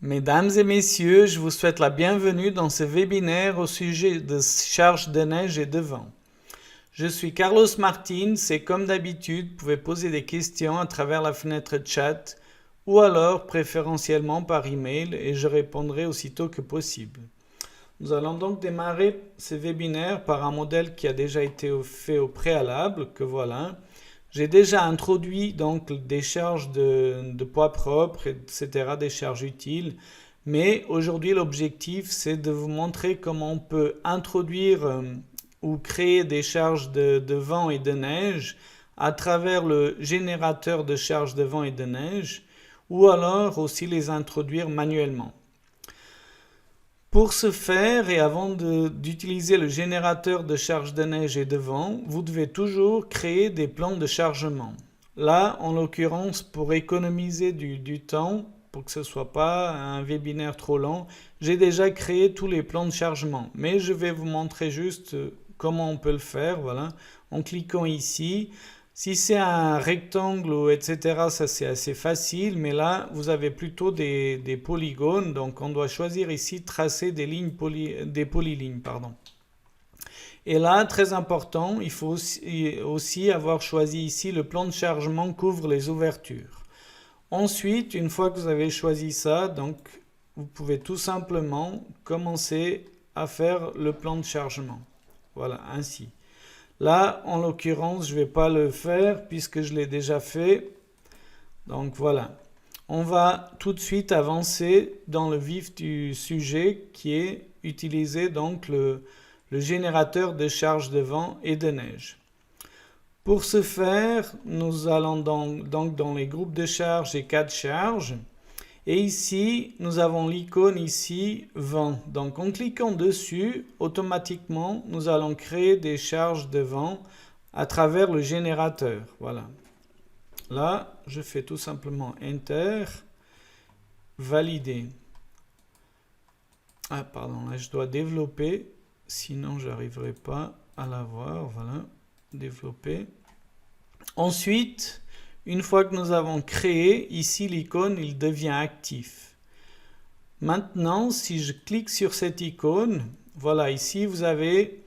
Mesdames et messieurs, je vous souhaite la bienvenue dans ce webinaire au sujet de charges de neige et de vent. Je suis Carlos Martins et comme d'habitude, vous pouvez poser des questions à travers la fenêtre chat ou alors préférentiellement par email et je répondrai aussitôt que possible. Nous allons donc démarrer ce webinaire par un modèle qui a déjà été fait au préalable, que voilà. J'ai déjà introduit donc des charges de poids propres, etc., des charges utiles. Mais aujourd'hui, l'objectif, c'est de vous montrer comment on peut introduire ou créer des charges de vent et de neige à travers le générateur de charges de vent et de neige, ou alors aussi les introduire manuellement. Pour ce faire, et avant d'utiliser le générateur de charge de neige et de vent, vous devez toujours créer des plans de chargement. Là, en l'occurrence, pour économiser du temps, pour que ce ne soit pas un webinaire trop long, j'ai déjà créé tous les plans de chargement. Mais je vais vous montrer juste comment on peut le faire, voilà, en cliquant ici. Si c'est un rectangle ou etc., ça c'est assez facile, mais là vous avez plutôt des polygones, donc on doit choisir ici tracer des lignes des polylignes, pardon. Et là, très important, il faut aussi avoir choisi ici le plan de chargement couvre les ouvertures. Ensuite, une fois que vous avez choisi ça, donc vous pouvez tout simplement commencer à faire le plan de chargement. Voilà, ainsi. Là, en l'occurrence, je ne vais pas le faire puisque je l'ai déjà fait. Donc voilà. On va tout de suite avancer dans le vif du sujet qui est utiliser donc le générateur de charges de vent et de neige. Pour ce faire, nous allons donc dans les groupes de charges et cas de charge. Et ici, nous avons l'icône ici, vent. Donc en cliquant dessus, automatiquement, nous allons créer des charges de vent à travers le générateur. Voilà. Là, je fais tout simplement Enter, valider. Ah, pardon, là je dois développer, sinon je n'arriverai pas à l'avoir. Voilà, développer. Ensuite, une fois que nous avons créé, ici l'icône, il devient actif. Maintenant, si je clique sur cette icône, voilà, ici vous avez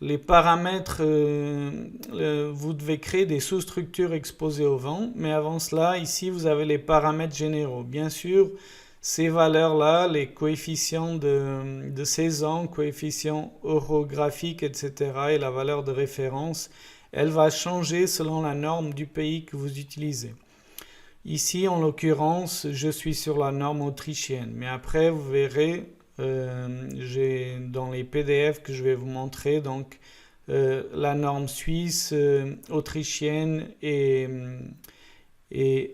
les paramètres, vous devez créer des sous-structures exposées au vent, mais avant cela, ici vous avez les paramètres généraux. Bien sûr, ces valeurs-là, les coefficients de saison, coefficients orographiques, etc., et la valeur de référence, elle va changer selon la norme du pays que vous utilisez. Ici, en l'occurrence, je suis sur la norme autrichienne. Mais après, vous verrez, j'ai dans les PDF que je vais vous montrer, donc la norme suisse, autrichienne et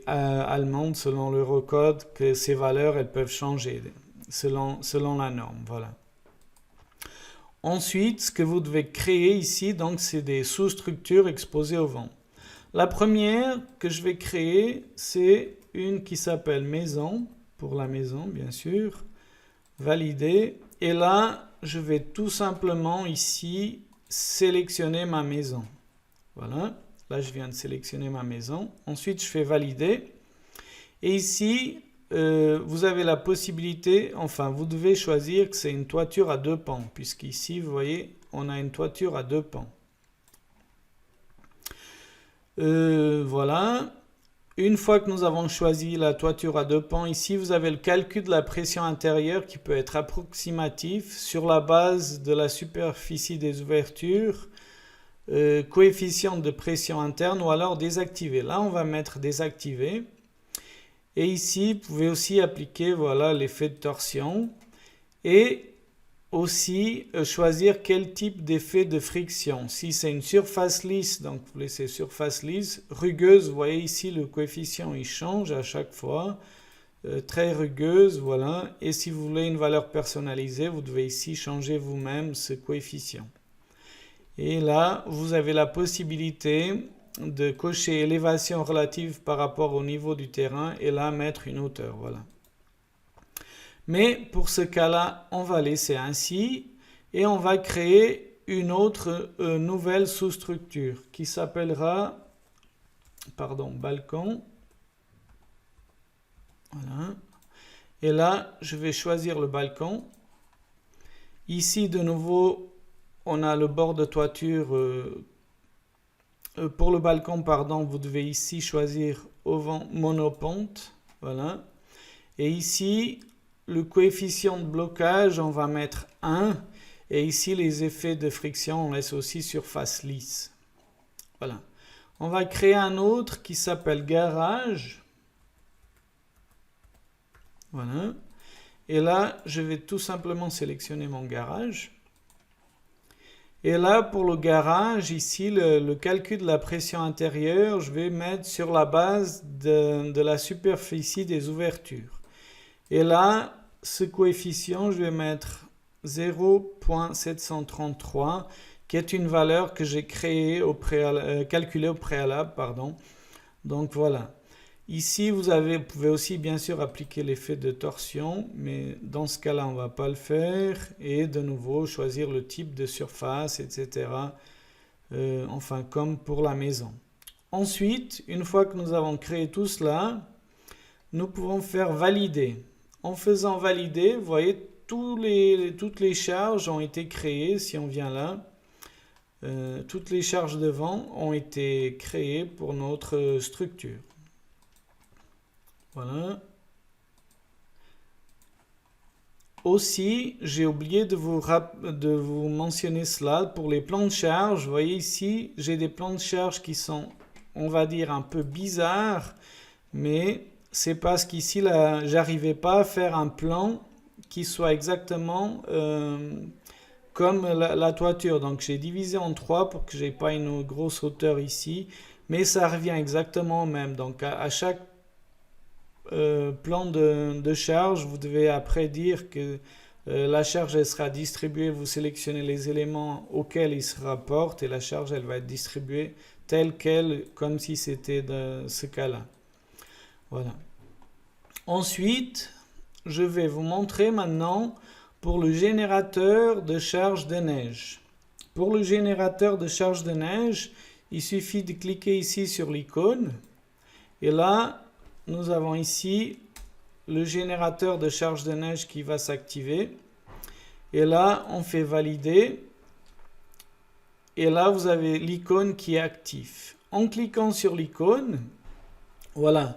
allemande selon l'Eurocode, que ces valeurs, elles peuvent changer selon la norme. Voilà. Ensuite, ce que vous devez créer ici, donc, c'est des sous-structures exposées au vent. La première que je vais créer, c'est une qui s'appelle maison, pour la maison, bien sûr. Valider. Et là, je vais tout simplement ici sélectionner ma maison. Voilà. Là, je viens de sélectionner ma maison. Ensuite, je fais valider. Et ici, vous avez la possibilité, enfin, vous devez choisir que c'est une toiture à deux pans, puisqu'ici, vous voyez, on a une toiture à deux pans. Voilà. Une fois que nous avons choisi la toiture à deux pans, ici, vous avez le calcul de la pression intérieure qui peut être approximatif sur la base de la superficie des ouvertures, coefficient de pression interne ou alors désactivé. Là, on va mettre désactivé. Et ici, vous pouvez aussi appliquer voilà, l'effet de torsion et aussi choisir quel type d'effet de friction. Si c'est une surface lisse, donc vous laissez surface lisse. Rugueuse, vous voyez ici le coefficient il change à chaque fois. Très rugueuse, voilà. Et si vous voulez une valeur personnalisée, vous devez ici changer vous-même ce coefficient. Et là, vous avez la possibilité de cocher élévation relative par rapport au niveau du terrain et là mettre une hauteur, voilà. Mais pour ce cas-là, on va laisser ainsi et on va créer une autre nouvelle sous-structure qui s'appellera, balcon. Voilà. Et là, je vais choisir le balcon. Ici, de nouveau, on a le bord de toiture. Pour le balcon, pardon, vous devez ici choisir auvent monopente. Voilà. Et ici, le coefficient de blocage, on va mettre 1. Et ici, les effets de friction, on laisse aussi surface lisse. Voilà. On va créer un autre qui s'appelle garage. Voilà. Et là, je vais tout simplement sélectionner mon garage. Et là, pour le garage, ici, le calcul de la pression intérieure, je vais mettre sur la base de la superficie des ouvertures. Et là, ce coefficient, je vais mettre 0,733, qui est une valeur que j'ai calculée au préalable. Donc voilà. Ici, vous pouvez aussi bien sûr appliquer l'effet de torsion, mais dans ce cas-là, on ne va pas le faire. Et de nouveau, choisir le type de surface, etc. Enfin, comme pour la maison. Ensuite, une fois que nous avons créé tout cela, nous pouvons faire valider. En faisant valider, vous voyez, toutes les charges ont été créées. Si on vient là, toutes les charges de vent ont été créées pour notre structure. Voilà. Aussi, j'ai oublié de vous mentionner cela pour les plans de charge. Vous voyez ici, j'ai des plans de charge qui sont, on va dire, un peu bizarres, mais c'est parce qu'ici, j'arrivais pas à faire un plan qui soit exactement comme la toiture. Donc, j'ai divisé en 3 pour que j'ai pas une grosse hauteur ici, mais ça revient exactement au même. Donc, à chaque plan de charge, vous devez après dire que la charge elle sera distribuée, vous sélectionnez les éléments auxquels il se rapporte et la charge elle va être distribuée telle qu'elle, comme si c'était de ce cas-là. Voilà. Ensuite, je vais vous montrer maintenant pour le générateur de charge de neige. Pour le générateur de charge de neige, il suffit de cliquer ici sur l'icône et là, nous avons ici le générateur de charge de neige qui va s'activer. Et là, on fait valider. Et là, vous avez l'icône qui est active. En cliquant sur l'icône, voilà.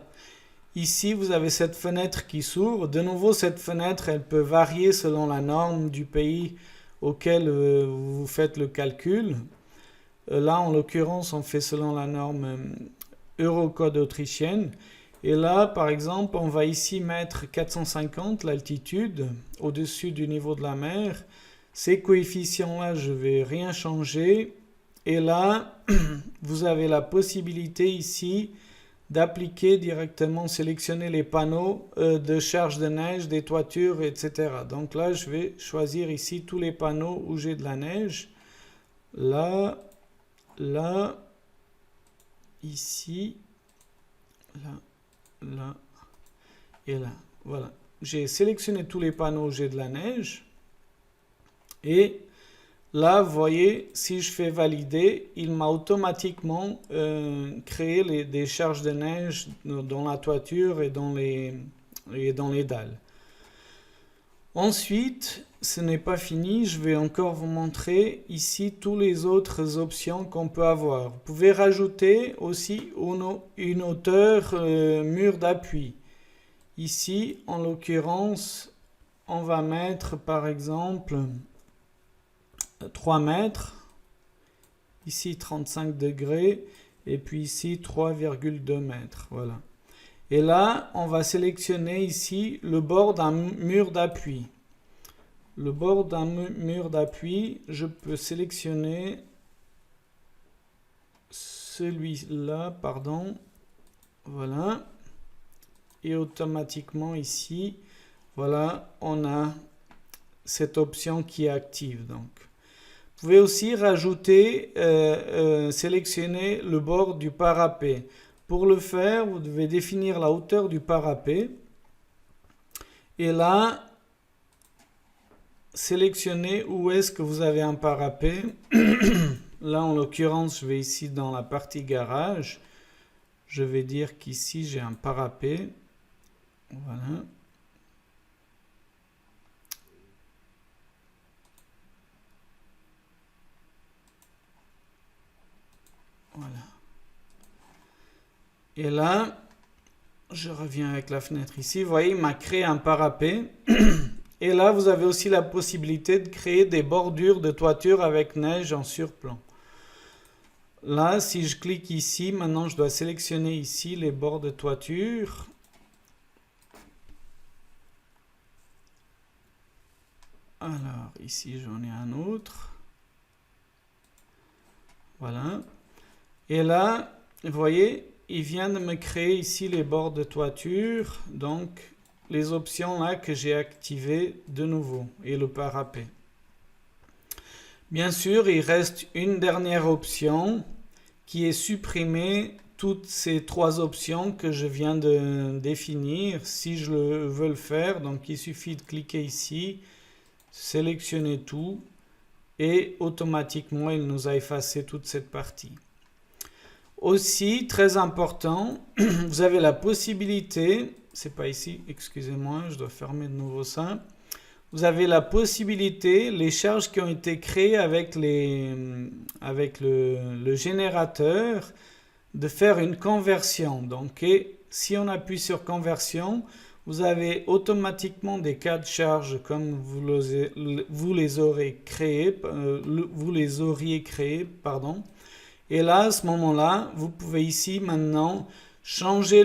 Ici, vous avez cette fenêtre qui s'ouvre. De nouveau, cette fenêtre, elle peut varier selon la norme du pays auquel vous faites le calcul. Là, en l'occurrence, on fait selon la norme Eurocode autrichienne. Et là, par exemple, on va ici mettre 450, l'altitude, au-dessus du niveau de la mer. Ces coefficients-là, je ne vais rien changer. Et là, vous avez la possibilité ici d'appliquer directement, sélectionner les panneaux de charge de neige, des toitures, etc. Donc là, je vais choisir ici tous les panneaux où j'ai de la neige. Là, là, ici, là. Là et là. Voilà. J'ai sélectionné tous les panneaux où j'ai de la neige. Et là, vous voyez, si je fais valider, il m'a automatiquement créé des charges de neige dans la toiture et dans les dalles. Ensuite, ce n'est pas fini, je vais encore vous montrer ici toutes les autres options qu'on peut avoir. Vous pouvez rajouter aussi une hauteur mur d'appui. Ici, en l'occurrence, on va mettre par exemple 3 mètres. Ici 35 degrés et puis ici 3,2 mètres. Voilà. Et là, on va sélectionner ici le bord d'un mur d'appui. Le bord d'un mur d'appui, je peux sélectionner celui-là, pardon. Voilà. Et automatiquement ici, voilà, on a cette option qui est active. Donc, vous pouvez aussi rajouter, sélectionner le bord du parapet. Pour le faire, vous devez définir la hauteur du parapet. Et là, sélectionnez où est-ce que vous avez un parapet. Là, en l'occurrence, je vais ici dans la partie garage. Je vais dire qu'ici, j'ai un parapet. Voilà. Et là, je reviens avec la fenêtre ici. Vous voyez, il m'a créé un parapet. Et là, vous avez aussi la possibilité de créer des bordures de toiture avec neige en surplomb. Là, si je clique ici, maintenant je dois sélectionner ici les bords de toiture. Alors, ici j'en ai un autre. Voilà. Et là, vous voyez, il vient de me créer ici les bords de toiture. Donc, les options là que j'ai activées de nouveau. Et le parapet. Bien sûr, il reste une dernière option qui est supprimer toutes ces trois options que je viens de définir. Si je veux le faire, donc il suffit de cliquer ici, sélectionner tout et automatiquement il nous a effacé toute cette partie. Aussi, très important, vous avez la possibilité, c'est pas ici, excusez-moi, je dois fermer de nouveau ça. Vous avez la possibilité, les charges qui ont été créées avec le générateur, de faire une conversion. Donc, si on appuie sur conversion, vous avez automatiquement des cas de charge comme vous les auriez créés, pardon. Et là, à ce moment-là, vous pouvez ici maintenant changer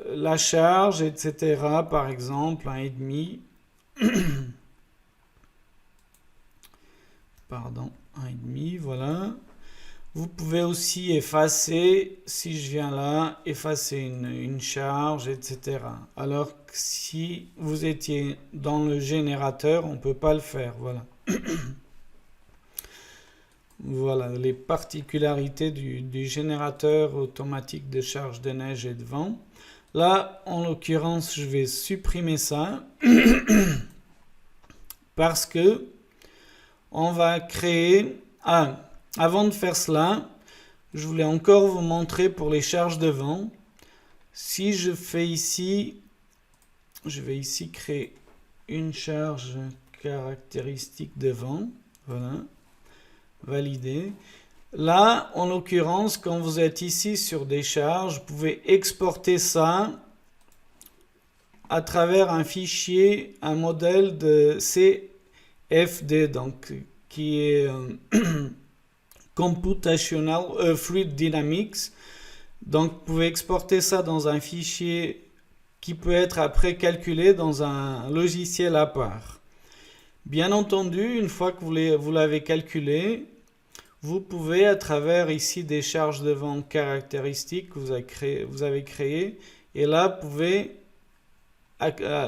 la charge, etc. Par exemple, 1,5. Pardon, 1,5, voilà. Vous pouvez aussi effacer, si je viens là, effacer une charge, etc. Alors que si vous étiez dans le générateur, on ne peut pas le faire, voilà. Voilà les particularités du générateur automatique de charge de neige et de vent. Là, en l'occurrence, je vais supprimer ça parce que on va créer... avant de faire cela, je voulais encore vous montrer pour les charges de vent. Si je fais ici, je vais ici créer une charge caractéristique de vent. Voilà. Valider. Là, en l'occurrence, quand vous êtes ici sur des charges, vous pouvez exporter ça à travers un fichier, un modèle de CFD, donc qui est Computational Fluid Dynamics. Donc, vous pouvez exporter ça dans un fichier qui peut être après calculé dans un logiciel à part. Bien entendu, une fois que vous l'avez calculé, vous pouvez, à travers ici des charges de vent caractéristiques que vous avez créées, et là,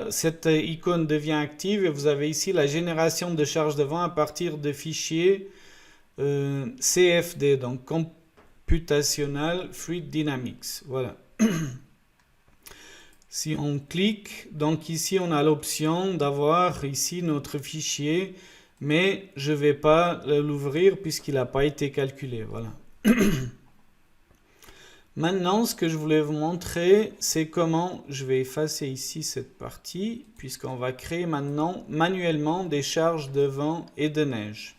cette icône devient active et vous avez ici la génération de charges de vent à partir de fichiers CFD, donc Computational Fluid Dynamics. Voilà. Si on clique, donc ici on a l'option d'avoir ici notre fichier, mais je ne vais pas l'ouvrir puisqu'il n'a pas été calculé. Voilà. Maintenant, ce que je voulais vous montrer, c'est comment je vais effacer ici cette partie, puisqu'on va créer maintenant manuellement des charges de vent et de neige.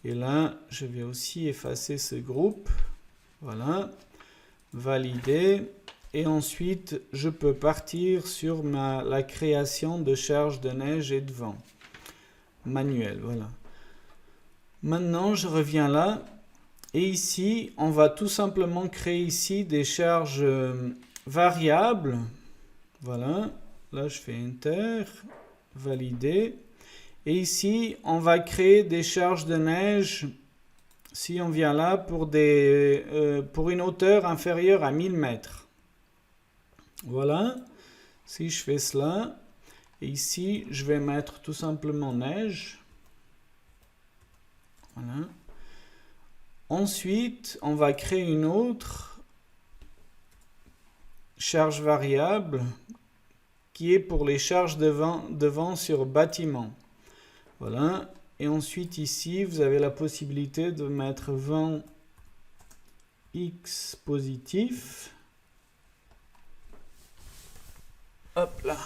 Et là, je vais aussi effacer ce groupe. Voilà. Valider. Et ensuite, je peux partir sur la création de charges de neige et de vent. Manuel, voilà. Maintenant, je reviens là. Et ici, on va tout simplement créer ici des charges variables. Voilà. Là, je fais Enter. Valider. Et ici, on va créer des charges de neige, si on vient là, pour une hauteur inférieure à 1000 mètres. Voilà. Si je fais cela, et ici, je vais mettre tout simplement neige. Voilà. Ensuite, on va créer une autre charge variable qui est pour les charges de vent sur bâtiment. Voilà. Et ensuite, ici, vous avez la possibilité de mettre vent X positif. Hop là.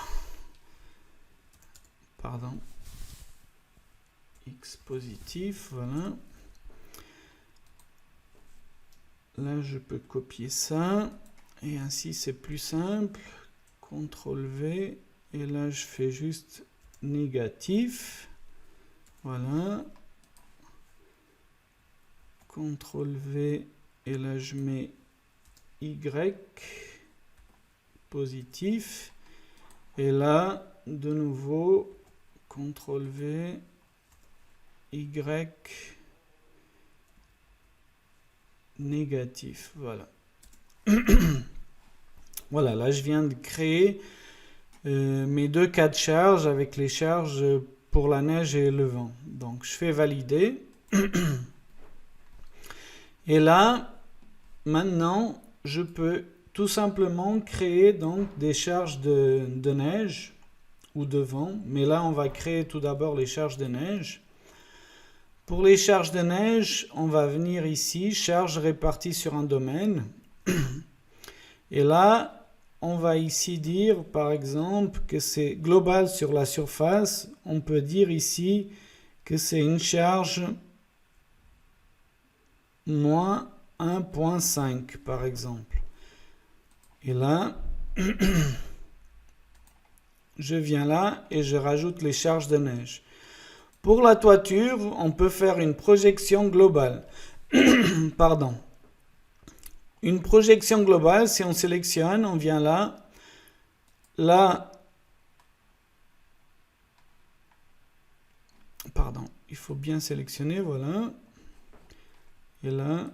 Pardon. X positif, voilà. Là, je peux copier ça. Et ainsi, c'est plus simple. CTRL V. Et là, je fais juste négatif. Voilà. CTRL V. Et là, je mets Y. Positif. Et là, de nouveau, CTRL V. Y. Négatif. Voilà. Voilà, là je viens de créer mes deux cas de charge avec les charges pour la neige et le vent. Donc je fais valider. Et là, maintenant, je peux tout simplement créer donc des charges de neige ou de vent. Mais là, on va créer tout d'abord les charges de neige. Pour les charges de neige, on va venir ici, charges réparties sur un domaine. Et là, on va ici dire, par exemple, que c'est global sur la surface. On peut dire ici que c'est une charge moins 1,5, par exemple. Et là, je viens là et je rajoute les charges de neige. Pour la toiture, on peut faire une projection globale. Pardon. Une projection globale, si on sélectionne, on vient là. Là, pardon, il faut bien sélectionner, voilà. Et là,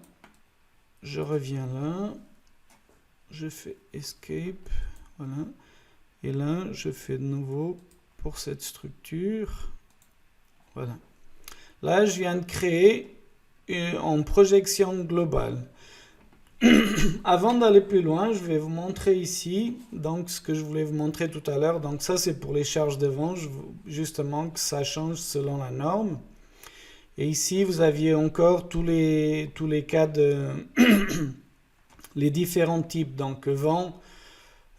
je reviens là. Je fais Escape, voilà. Et là, je fais de nouveau pour cette structure. Voilà. Là, je viens de créer en projection globale. Avant d'aller plus loin, je vais vous montrer ici donc ce que je voulais vous montrer tout à l'heure. Donc ça, c'est pour les charges de vent, justement que ça change selon la norme. Et ici, vous aviez encore tous les cas de les différents types. Donc vent,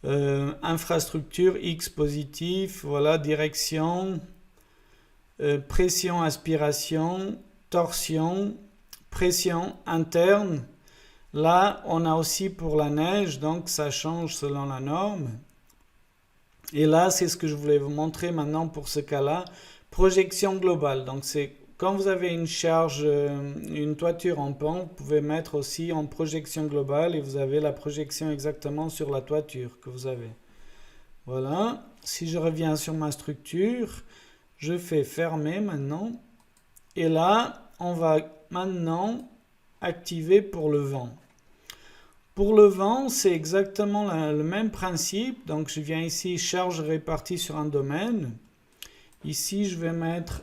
infrastructure, X positif, voilà, direction, pression, aspiration, torsion, pression interne. Là, on a aussi pour la neige, donc ça change selon la norme. Et là, c'est ce que je voulais vous montrer maintenant pour ce cas-là. Projection globale. Donc, c'est quand vous avez une charge, une toiture en pente, vous pouvez mettre aussi en projection globale et vous avez la projection exactement sur la toiture que vous avez. Voilà. Si je reviens sur ma structure, je fais fermer maintenant. Et là, on va maintenant activer pour le vent. Pour le vent, c'est exactement le même principe. Donc, je viens ici, charge répartie sur un domaine. Ici, je vais mettre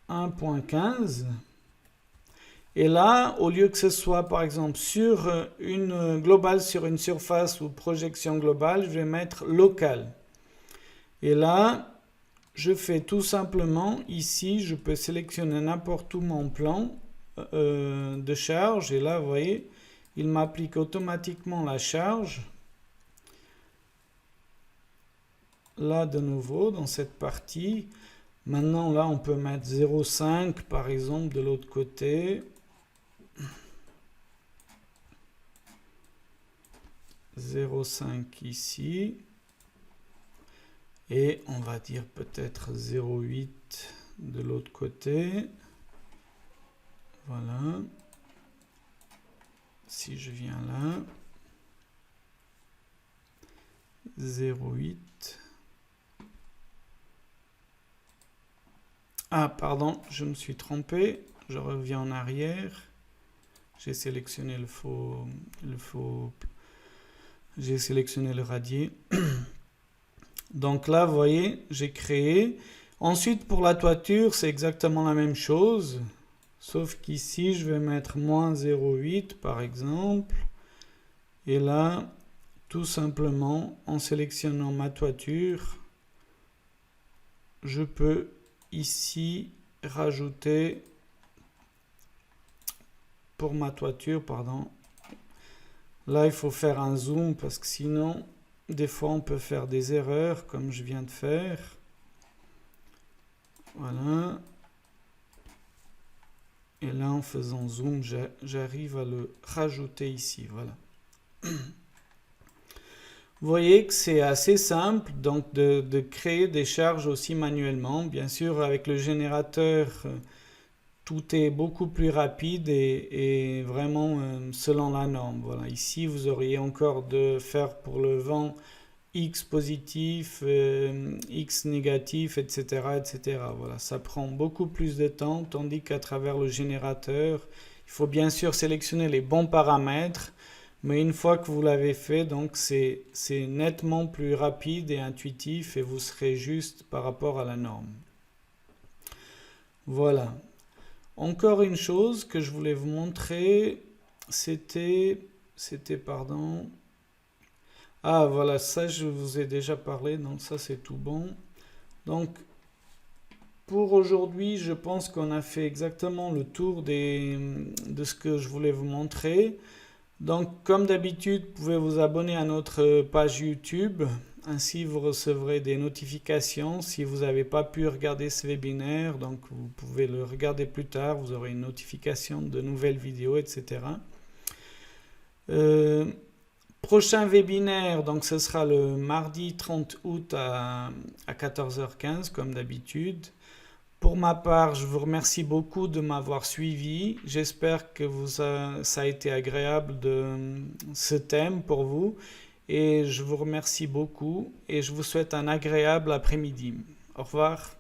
1,15. Et là, au lieu que ce soit, par exemple, sur une globale sur une surface ou projection globale, je vais mettre local. Et là, je fais tout simplement, ici, je peux sélectionner n'importe où mon plan de charge. Et là, vous voyez, il m'applique automatiquement la charge. Là, de nouveau, dans cette partie. Maintenant, là, on peut mettre 0,5 par exemple de l'autre côté. 0,5 ici. Et on va dire peut-être 0,8 de l'autre côté. Voilà. Si je viens là, 0,8. Ah, pardon, je me suis trompé. Je reviens en arrière. J'ai sélectionné le faux. J'ai sélectionné le radier. Donc là, vous voyez, j'ai créé. Ensuite, pour la toiture, c'est exactement la même chose. Sauf qu'ici, je vais mettre moins 0,8 par exemple. Et là, tout simplement, en sélectionnant ma toiture, je peux ici rajouter pour ma toiture, pardon. Là, il faut faire un zoom parce que sinon, des fois, on peut faire des erreurs comme je viens de faire. Voilà. Et là, en faisant zoom, j'arrive à le rajouter ici. Voilà. Vous voyez que c'est assez simple donc de créer des charges aussi manuellement. Bien sûr, avec le générateur, tout est beaucoup plus rapide et vraiment selon la norme. Voilà. Ici, vous auriez encore de faire pour le vent X positif, X négatif, etc., etc. Voilà. Ça prend beaucoup plus de temps, tandis qu'à travers le générateur, il faut bien sûr sélectionner les bons paramètres. Mais une fois que vous l'avez fait, donc c'est nettement plus rapide et intuitif et vous serez juste par rapport à la norme. Voilà. Encore une chose que je voulais vous montrer, c'était, pardon. Ah voilà, ça je vous ai déjà parlé, donc ça c'est tout bon. Donc pour aujourd'hui, je pense qu'on a fait exactement le tour de ce que je voulais vous montrer. Donc, comme d'habitude, vous pouvez vous abonner à notre page YouTube. Ainsi, vous recevrez des notifications. Si vous n'avez pas pu regarder ce webinaire, donc vous pouvez le regarder plus tard. Vous aurez une notification de nouvelles vidéos, etc. Prochain webinaire, donc ce sera le mardi 30 août à 14h15, comme d'habitude. Pour ma part, je vous remercie beaucoup de m'avoir suivi. J'espère que ça a été agréable ce thème pour vous. Et je vous remercie beaucoup et je vous souhaite un agréable après-midi. Au revoir.